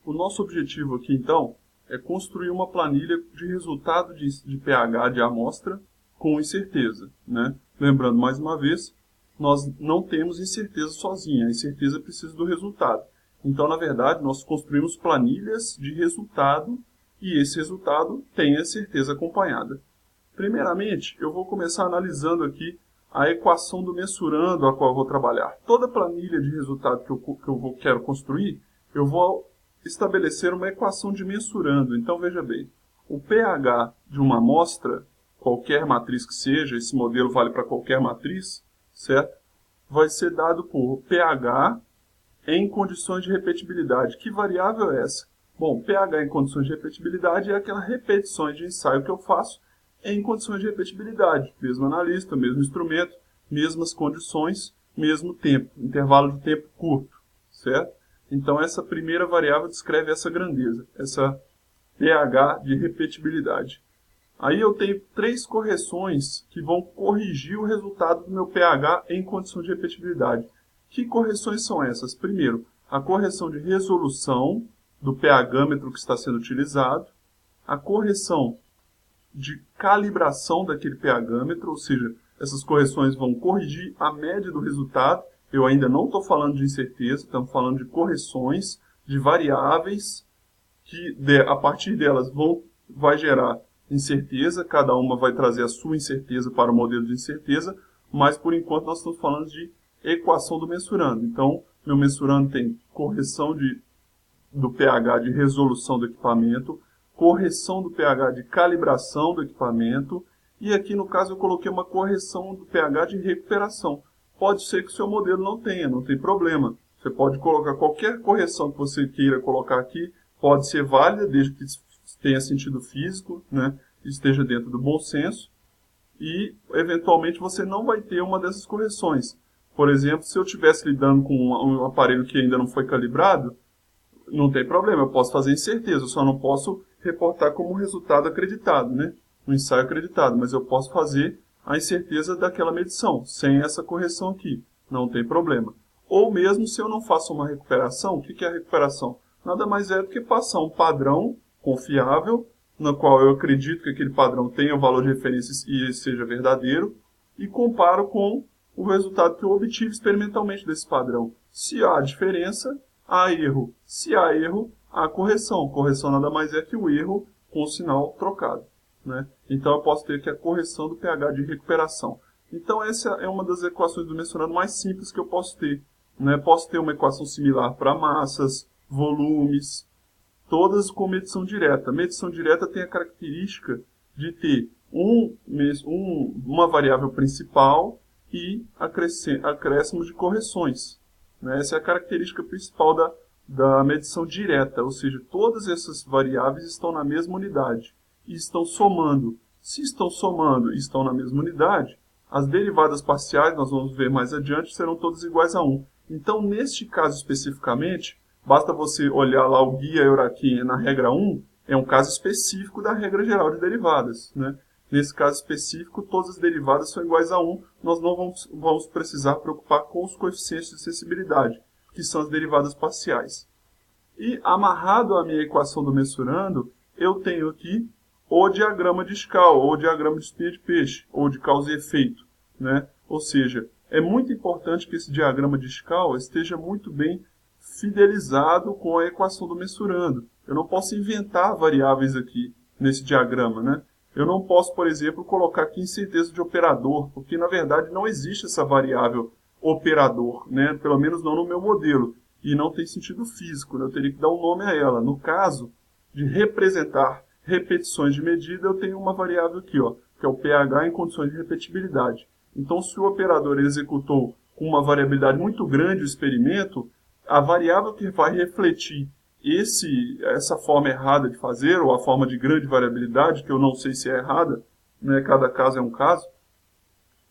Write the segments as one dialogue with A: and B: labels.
A: O nosso objetivo aqui, então, é construir uma planilha de resultado de pH de amostra com incerteza, né? Lembrando, mais uma vez, nós não temos incerteza sozinha, a incerteza precisa do resultado. Então, na verdade, nós construímos planilhas de resultado e esse resultado tem a certeza acompanhada. Primeiramente, eu vou começar analisando aqui a equação do mensurando a qual eu vou trabalhar. Toda planilha de resultado que eu quero construir, eu vou estabelecer uma equação de mensurando. Então, veja bem, o pH de uma amostra, qualquer matriz que seja, esse modelo vale para qualquer matriz, certo? Vai ser dado por pH em condições de repetibilidade. Que variável é essa? Bom, pH em condições de repetibilidade é aquelas repetições de ensaio que eu faço em condições de repetibilidade. Mesmo analista, mesmo instrumento, mesmas condições, mesmo tempo, intervalo de tempo curto, certo? Então, essa primeira variável descreve essa grandeza, essa pH de repetibilidade. Aí eu tenho 3 correções que vão corrigir o resultado do meu pH em condição de repetibilidade. Que correções são essas? Primeiro, a correção de resolução do pHmetro que está sendo utilizado, a correção de calibração daquele pHmetro, ou seja, essas correções vão corrigir a média do resultado. Eu ainda não estou falando de incerteza, estamos falando de correções de variáveis que a partir delas vai gerar incerteza, cada uma vai trazer a sua incerteza para o modelo de incerteza, mas por enquanto nós estamos falando de equação do mensurando. Então, meu mensurando tem correção do pH de resolução do equipamento, correção do pH de calibração do equipamento, e aqui no caso eu coloquei uma correção do pH de recuperação. Pode ser que o seu modelo não tenha, não tem problema. Você pode colocar qualquer correção que você queira colocar aqui, pode ser válida, desde que tenha sentido físico, né, esteja dentro do bom senso, e eventualmente você não vai ter uma dessas correções. Por exemplo, se eu estivesse lidando com um aparelho que ainda não foi calibrado, não tem problema, eu posso fazer incerteza, eu só não posso reportar como resultado acreditado, né? Um ensaio acreditado, mas eu posso fazer a incerteza daquela medição, sem essa correção aqui, não tem problema. Ou mesmo se eu não faço uma recuperação, o que é a recuperação? Nada mais é do que passar um padrão confiável, no qual eu acredito que aquele padrão tenha o valor de referência e seja verdadeiro, e comparo com o resultado que eu obtive experimentalmente desse padrão. Se há diferença, há erro. Se há erro, há correção. Correção nada mais é que o erro com o sinal trocado, né? Então eu posso ter aqui a correção do pH de recuperação. Então essa é uma das equações do mensurando mais simples que eu posso ter, né? Posso ter uma equação similar para massas, volumes, todas com medição direta. Medição direta tem a característica de ter uma variável principal e acréscimos de correções, né? Essa é a característica principal da medição direta, ou seja, todas essas variáveis estão na mesma unidade e estão somando. Se estão somando e estão na mesma unidade, as derivadas parciais, nós vamos ver mais adiante, serão todas iguais a 1. Então, neste caso especificamente, basta você olhar lá o guia Euraquim na regra 1, é um caso específico da regra geral de derivadas, né? Nesse caso específico, todas as derivadas são iguais a 1, nós não vamos precisar preocupar com os coeficientes de sensibilidade, que são as derivadas parciais. E amarrado à minha equação do mensurando, eu tenho aqui o diagrama de escala, ou diagrama de espinha de peixe, ou de causa e efeito, né? Ou seja, é muito importante que esse diagrama de escala esteja muito bem fidelizado com a equação do mensurando. Eu não posso inventar variáveis aqui nesse diagrama, né? Eu não posso, por exemplo, colocar aqui incerteza de operador, porque na verdade não existe essa variável operador, né? Pelo menos não no meu modelo, e não tem sentido físico, né? Eu teria que dar um nome a ela. No caso de representar repetições de medida, eu tenho uma variável aqui, ó, que é o pH em condições de repetibilidade. Então, se o operador executou com uma variabilidade muito grande o experimento, a variável que vai refletir essa forma errada de fazer, ou a forma de grande variabilidade, que eu não sei se é errada, né, cada caso é um caso,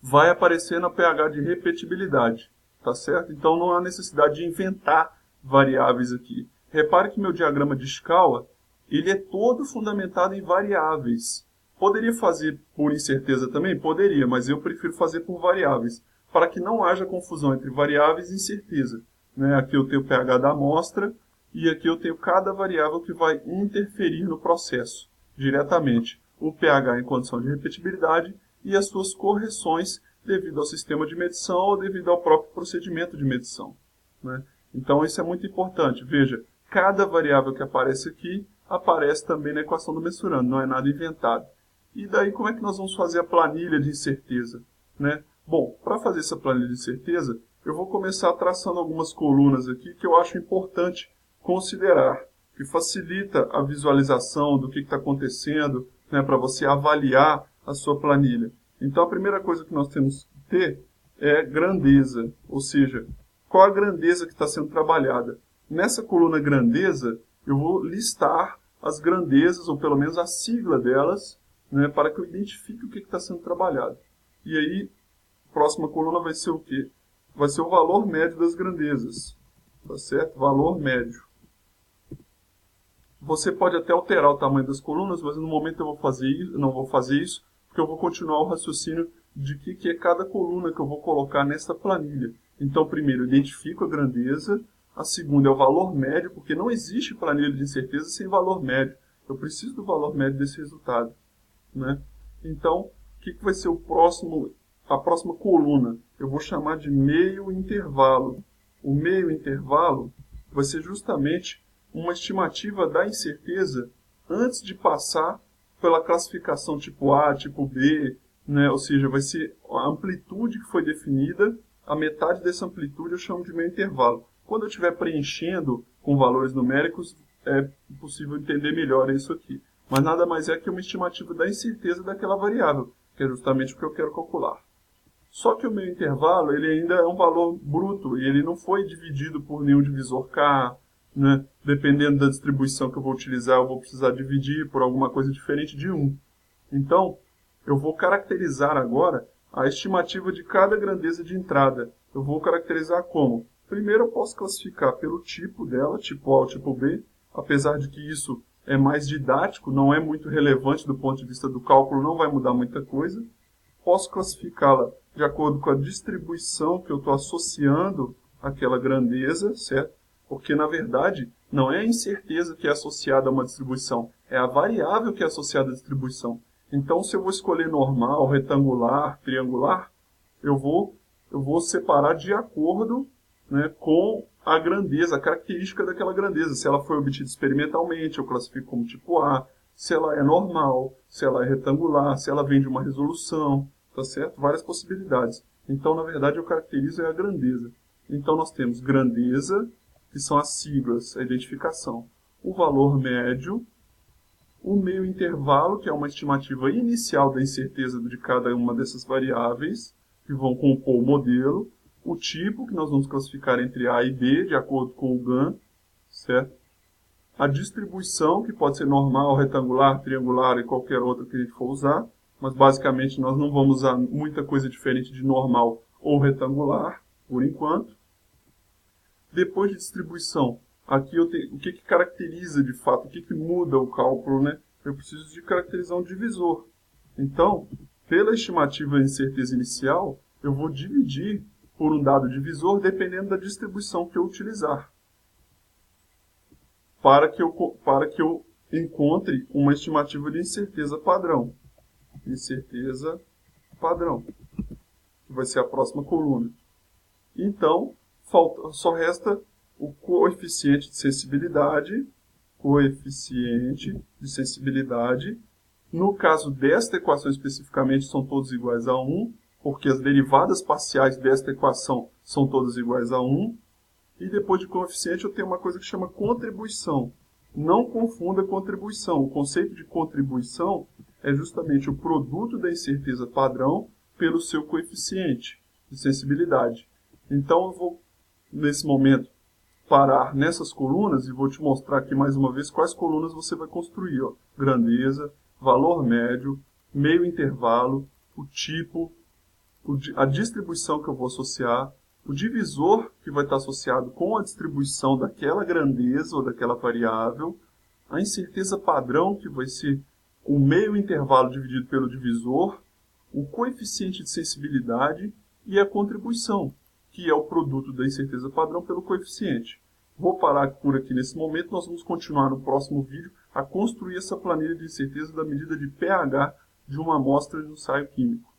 A: vai aparecer na pH de repetibilidade, tá certo? Então não há necessidade de inventar variáveis aqui. Repare que meu diagrama de escala, ele é todo fundamentado em variáveis. Poderia fazer por incerteza também? Poderia, mas eu prefiro fazer por variáveis, para que não haja confusão entre variáveis e incerteza, né? Aqui eu tenho o pH da amostra, e aqui eu tenho cada variável que vai interferir no processo diretamente. O pH em condição de repetibilidade e as suas correções devido ao sistema de medição ou devido ao próprio procedimento de medição, né? Então isso é muito importante. Veja, cada variável que aparece aqui aparece também na equação do mensurando, não é nada inventado. E daí como é que nós vamos fazer a planilha de incerteza, né? Bom, para fazer essa planilha de incerteza, eu vou começar traçando algumas colunas aqui que eu acho importante considerar, que facilita a visualização do que está acontecendo, né, para você avaliar a sua planilha. Então a primeira coisa que nós temos que ter é grandeza, ou seja, qual a grandeza que está sendo trabalhada. Nessa coluna grandeza, eu vou listar as grandezas, ou pelo menos a sigla delas, né, para que eu identifique o que está sendo trabalhado. E aí, a próxima coluna vai ser o quê? Vai ser o valor médio das grandezas, tá certo? Valor médio. Você pode até alterar o tamanho das colunas, mas no momento eu não vou fazer isso, porque eu vou continuar o raciocínio de que é cada coluna que eu vou colocar nessa planilha. Então, primeiro, eu identifico a grandeza. A segunda é o valor médio, porque não existe planilha de incerteza sem valor médio. Eu preciso do valor médio desse resultado, né? Então, o que vai ser a próxima coluna? Eu vou chamar de meio intervalo. O meio intervalo vai ser justamente uma estimativa da incerteza antes de passar pela classificação tipo A, tipo B, né? Ou seja, vai ser a amplitude que foi definida, a metade dessa amplitude eu chamo de meio intervalo. Quando eu estiver preenchendo com valores numéricos, é possível entender melhor isso aqui. Mas nada mais é que uma estimativa da incerteza daquela variável, que é justamente o que eu quero calcular. Só que o meio intervalo ele ainda é um valor bruto e ele não foi dividido por nenhum divisor K, né? Dependendo da distribuição que eu vou utilizar, eu vou precisar dividir por alguma coisa diferente de 1. Então, eu vou caracterizar agora a estimativa de cada grandeza de entrada. Eu vou caracterizar como? Primeiro, eu posso classificar pelo tipo dela, tipo A ou tipo B, apesar de que isso é mais didático, não é muito relevante do ponto de vista do cálculo, não vai mudar muita coisa. Posso classificá-la de acordo com a distribuição que eu estou associando àquela grandeza, certo? Porque, na verdade, não é a incerteza que é associada a uma distribuição, é a variável que é associada à distribuição. Então, se eu vou escolher normal, retangular, triangular, eu vou separar de acordo, né, com a grandeza, a característica daquela grandeza. Se ela foi obtida experimentalmente, eu classifico como tipo A. Se ela é normal, se ela é retangular, se ela vem de uma resolução, tá certo? Várias possibilidades. Então, na verdade, eu caracterizo a grandeza. Então, nós temos grandeza, que são as siglas, a identificação. O valor médio, o meio intervalo, que é uma estimativa inicial da incerteza de cada uma dessas variáveis, que vão compor o modelo. O tipo, que nós vamos classificar entre A e B, de acordo com o GAN, certo? A distribuição, que pode ser normal, retangular, triangular e qualquer outra que a gente for usar, mas basicamente nós não vamos usar muita coisa diferente de normal ou retangular, por enquanto. Depois de distribuição, aqui eu tenho o que caracteriza de fato, o que muda o cálculo, né? Eu preciso de caracterizar um divisor. Então, pela estimativa de incerteza inicial, eu vou dividir por um dado divisor dependendo da distribuição que eu utilizar, para que eu encontre uma estimativa de incerteza padrão. Incerteza padrão, que vai ser a próxima coluna. Então, só resta o coeficiente de sensibilidade. Coeficiente de sensibilidade. No caso desta equação especificamente, são todos iguais a 1, porque as derivadas parciais desta equação são todas iguais a 1. E depois de coeficiente eu tenho uma coisa que chama contribuição. Não confunda contribuição. O conceito de contribuição é justamente o produto da incerteza padrão pelo seu coeficiente de sensibilidade. Então eu vou, nesse momento, parar nessas colunas e vou te mostrar aqui mais uma vez quais colunas você vai construir. Ó. Grandeza, valor médio, meio intervalo, o tipo, a distribuição que eu vou associar, o divisor que vai estar associado com a distribuição daquela grandeza ou daquela variável, a incerteza padrão, que vai ser o meio intervalo dividido pelo divisor, o coeficiente de sensibilidade e a contribuição, que é o produto da incerteza padrão pelo coeficiente. Vou parar por aqui nesse momento, nós vamos continuar no próximo vídeo a construir essa planilha de incerteza da medida de pH de uma amostra de ensaio químico.